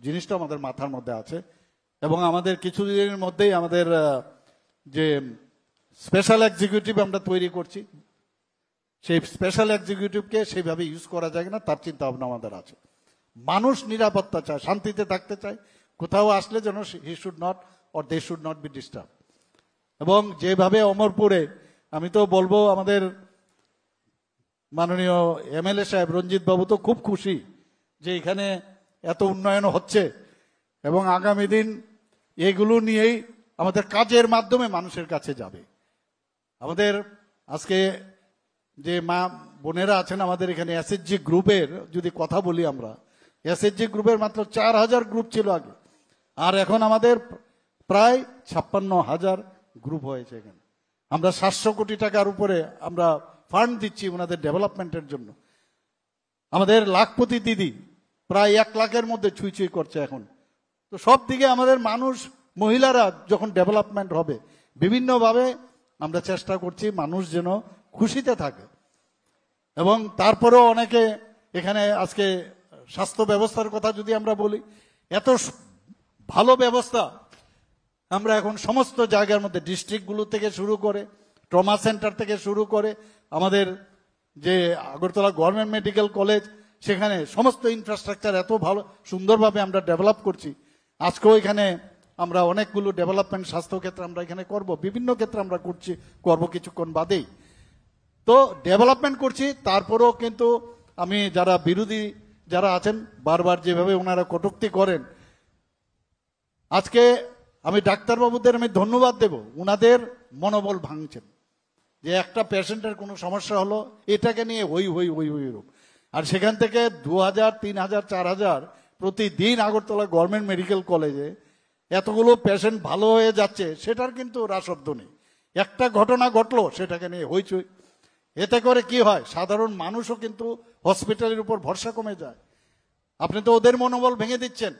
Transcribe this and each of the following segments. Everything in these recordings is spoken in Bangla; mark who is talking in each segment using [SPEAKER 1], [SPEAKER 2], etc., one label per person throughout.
[SPEAKER 1] জিনিসটা আমাদের মাথার মধ্যে আছে এবং আমাদের কিছুদিনের মধ্যেই আমাদের যে স্পেশাল এক্সিকিউটিভ আমরা তৈরি করছি, সেই স্পেশাল এক্সিকিউটিভকে সেইভাবে ইউজ করা যায় না তার চিন্তা ভাবনা আমাদের আছে। মানুষ নিরাপত্তা চায়, শান্তিতে থাকতে চায়, কোথাও আসলে যেন he should not or they should not be disturb. এবং যেভাবে অমরপুরে, আমি তো বলবো আমাদের মাননীয় এমএলএ সাহেব রঞ্জিত বাবু তো খুব খুশি যে এখানে এত উন্নয়ন হচ্ছে এবং আগামী দিন এগুলো নিয়েই আমাদের কাজের মাধ্যমে মানুষের কাছে যাবে। আমাদের আজকে যে মা বোনেরা আছেন আমাদের এখানে এসএসজি গ্রুপের যদি কথা বলি, আমরা এসএসজি গ্রুপের মাত্র 4000 গ্রুপ ছিল আগে, আর এখন আমাদের প্রায় 56,000 গ্রুপ হয়েছে। এখানে আমরা 700 কোটি টাকার উপরে আমরা ফান্ড দিচ্ছি ওনাদের ডেভেলপমেন্টের জন্য। আমাদের লাখপতি দিদি প্রায় 1 লাখের মধ্যে ছুঁই ছুঁই করছে এখন। তো সব দিকে আমাদের মানুষ, মহিলারা যখন ডেভেলপমেন্ট হবে, বিভিন্নভাবে আমরা চেষ্টা করছি মানুষ যেন খুশিতে থাকে। এবং তারপরেও অনেকে এখানে আজকে স্বাস্থ্য ব্যবস্থার কথা যদি আমরা বলি, এত ভালো ব্যবস্থা আমরা এখন সমস্ত জায়গার মধ্যে, ডিস্ট্রিক্টগুলো থেকে শুরু করে, ট্রমা সেন্টার থেকে শুরু করে, আমাদের যে আগরতলা গভর্নমেন্ট মেডিকেল কলেজ, সেখানে সমস্ত ইনফ্রাস্ট্রাকচার এত ভালো সুন্দরভাবে আমরা ডেভেলপ করছি। আজকেও এখানে আমরা অনেকগুলো ডেভেলপমেন্ট স্বাস্থ্য ক্ষেত্রে আমরা এখানে করব, বিভিন্ন ক্ষেত্রে আমরা করব কিছুক্ষণ বাদেই। তো ডেভেলপমেন্ট করছি, তারপরেও কিন্তু আমি যারা বিরোধী যারা আছেন বারবার যেভাবে ওনারা কটূক্তি করেন, আজকে আমি ডাক্তারবাবুদের আমি ধন্যবাদ দেব, ওনাদের মনোবল ভাঙছেন যে একটা পেশেন্টের কোনো সমস্যা হলো এটাকে নিয়ে হই হই হই হই রূপ, আর সেখান থেকে 2000, 3000, 4000 প্রতিদিন আগরতলা গভর্নমেন্ট মেডিকেল কলেজে এতগুলো পেশেন্ট ভালো হয়ে যাচ্ছে, সেটার কিন্তু রাশব্দ নেই। একটা ঘটনা ঘটলো সেটাকে নিয়ে হইচই। এতে করে কি হয়, সাধারণ মানুষও কিন্তু হসপিটালের উপর ভরসা কমে যায়। আপনি তো ওদের মনোবল ভেঙে দিচ্ছেন,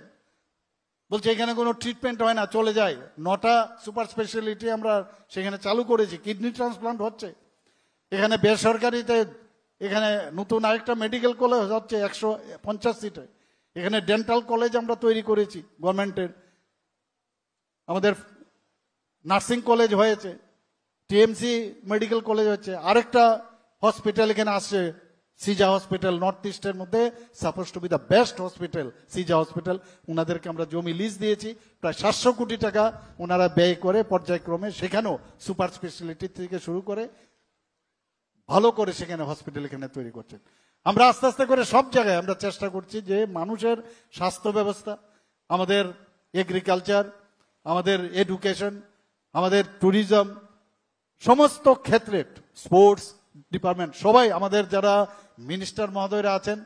[SPEAKER 1] বলছে এখানে কোনো ট্রিটমেন্ট হয় না, চলে যায়। 9টা সুপার স্পেশালিটি আমরা সেখানে চালু করেছি, কিডনি ট্রান্সপ্লান্ট হচ্ছে এখানে বেসরকারিতে। এখানে নতুন আরেকটা মেডিকেল কলেজ হচ্ছে 150 সিটে। এখানে ডেন্টাল কলেজ আমরা তৈরি করেছি গভর্নমেন্টের। আমাদের নার্সিং কলেজ হয়েছে, টিএমসি মেডিকেল কলেজ হচ্ছে, আরেকটা হসপিটাল এখানে আসছে সিজা হসপিটাল, নর্থ ইস্টের মধ্যে suppose two B the best hospital সিজা হসপিটাল। ওনাদেরকে আমরা জমি লিজ দিয়েছি, প্রায় 700 কোটি টাকা ওনারা ব্যয় করে পর্যায়ক্রমে সেখানেও সুপার স্পেশালিটি থেকে শুরু করে ভালো করে সেখানে হসপিটাল এখানে তৈরি করছেন। আমরা আস্তে আস্তে করে সব জায়গায় আমরা চেষ্টা করছি যে মানুষের স্বাস্থ্য ব্যবস্থা, আমাদের এগ্রিকালচার, আমাদের এডুকেশন, আমাদের ট্যুরিজম, সমস্ত ক্ষেত্রে স্পোর্টস ডিপার্টমেন্ট, সবাই আমাদের যারা মিনিস্টার মহোদয়রা আছেন,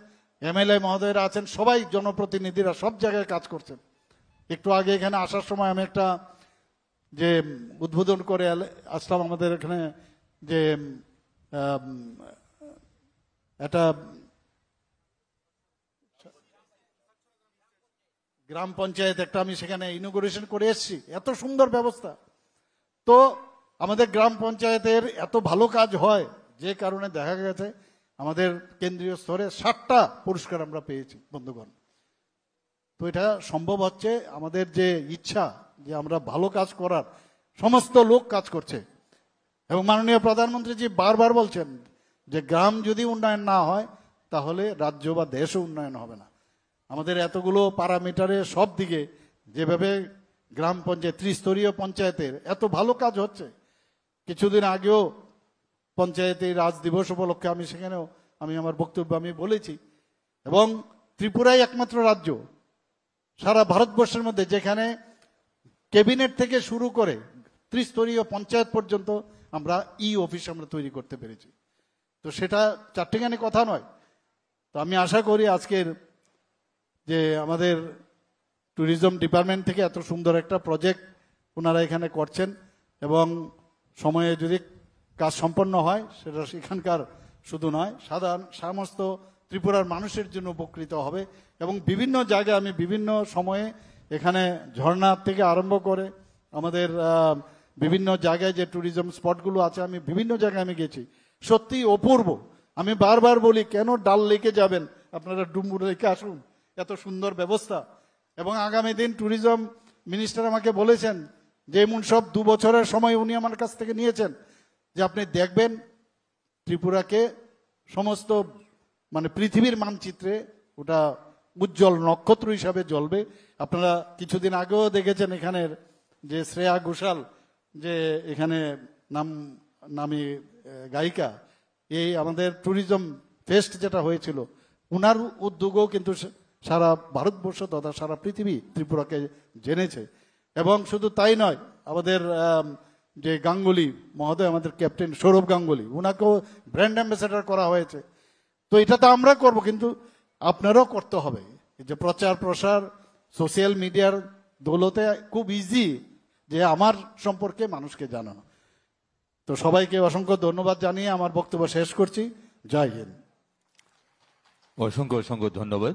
[SPEAKER 1] এমএলএ মহোদয়রা আছেন, সবাই জনপ্রতিনিধিরা সব জায়গায় কাজ করছেন। একটু আগে এখানে আসার সময় আমি একটা যে উদ্বোধন করে আসলাম, আমাদের এখানে যে একটা গ্রাম পঞ্চায়েত একটা আমি সেখানে ইনোগ্রেশন করে এসেছি, এত সুন্দর ব্যবস্থা। তো আমাদের গ্রাম পঞ্চায়েতের এত ভালো কাজ হয় যে কারণে দেখা গেছে আমাদের কেন্দ্রীয় স্তরে 7টা পুরস্কার আমরা পেয়েছি বন্ধুগণ। তো এটা সম্ভব হচ্ছে আমাদের যে ইচ্ছা যে আমরা ভালো কাজ করার, সমস্ত লোক কাজ করছে। এবং মাননীয় প্রধানমন্ত্রীজি বারবার বলছেন যে গ্রাম যদি উন্নয়ন না হয় তাহলে রাজ্য বা দেশও উন্নয়ন হবে না। আমাদের এতগুলো প্যারামিটারে সব দিকে যেভাবে গ্রাম পঞ্চায়েত, ত্রিস্তরীয় পঞ্চায়েতের এত ভালো কাজ হচ্ছে। কিছুদিন আগেও পঞ্চায়েতে রাজ দিবস উপলক্ষে আমি সেখানেও আমি আমার বক্তব্য আমি বলেছি, এবং ত্রিপুরাই একমাত্র রাজ্য সারা ভারতবর্ষের মধ্যে যেখানে ক্যাবিনেট থেকে শুরু করে ত্রিস্তরীয় পঞ্চায়েত পর্যন্ত আমরা অফিস আমরা তৈরি করতে পেরেছি। তো সেটা চারটিখানি কথা নয়। তো আমি আশা করি আজকের যে আমাদের ট্যুরিজম ডিপার্টমেন্ট থেকে এত সুন্দর একটা প্রজেক্ট ওনারা এখানে করছেন, এবং সময়ে যদি কাজ সম্পন্ন হয় সেটা এখানকার শুধু নয়, সাধারণ সমস্ত ত্রিপুরার মানুষের জন্য উপকৃত হবে। এবং বিভিন্ন জায়গায় আমি বিভিন্ন সময়ে এখানে ঝর্ণা থেকে আরম্ভ করে আমাদের বিভিন্ন জায়গায় যে ট্যুরিজম স্পটগুলো আছে, আমি বিভিন্ন জায়গায় আমি গেছি, সত্যি অপূর্ব। আমি বারবার বলি কেন ডাল লেকে যাবেন, আপনারা ডুমুর লেকে আসুন, এত সুন্দর ব্যবস্থা। এবং আগামী দিন ট্যুরিজম মিনিস্টার আমাকে বলেছেন যে এমন সব 2 বছরের সময় উনি আমার কাছ থেকে নিয়েছেন যে আপনি দেখবেন ত্রিপুরাকে সমস্ত মানে পৃথিবীর মানচিত্রে ওটা উজ্জ্বল নক্ষত্র হিসাবে জ্বলবে। আপনারা কিছুদিন আগেও দেখেছেন এখানের যে শ্রেয়া ঘোষাল যে এখানে নামি গায়িকা, এই আমাদের ট্যুরিজম ফেস্ট যেটা হয়েছিল উনার উদ্যোগও কিন্তু সারা ভারতবর্ষ তথা সারা পৃথিবী ত্রিপুরাকে জেনেছে। এবং শুধু তাই নয়, আমাদের যে গাঙ্গুলি মহোদয়, আমাদের ক্যাপ্টেন সৌরভ গাঙ্গুলি, উনাকেও ব্র্যান্ড অ্যাম্বাসেডর করা হয়েছে। তো এটা তো আমরা করব, কিন্তু আপনারাও করতে হবে। এই যে প্রচার প্রসার সোশ্যাল মিডিয়ার দৌলতে খুব ইজি যে আমার সম্পর্কে মানুষকে জানানো। তো সবাইকে অসংখ্য ধন্যবাদ জানিয়ে আমার বক্তব্য শেষ করছি। জয় হিন্দ।
[SPEAKER 2] অসংখ্য অসংখ্য ধন্যবাদ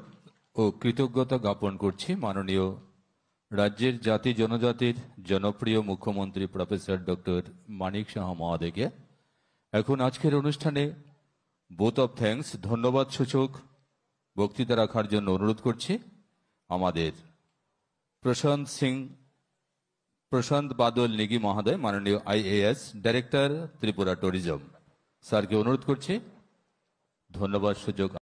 [SPEAKER 2] ও কৃতজ্ঞতা জ্ঞাপন করছি মাননীয় রাজ্যের জাতি জনজাতির জনপ্রিয় মুখ্যমন্ত্রী প্রফেসর ডক্টর মানিক সাহা মহোদয়কে। এখন আজকের অনুষ্ঠানে বোথ অফ থ্যাঙ্কস ধন্যবাদ সূচক বক্তৃতা রাখার জন্য অনুরোধ করছি আমাদের প্রশান্ত বাদল নিগি মহোদয়, মাননীয় IAS ডাইরেক্টর ত্রিপুরা ট্যুরিজম, স্যারকে অনুরোধ করছি ধন্যবাদ সূচক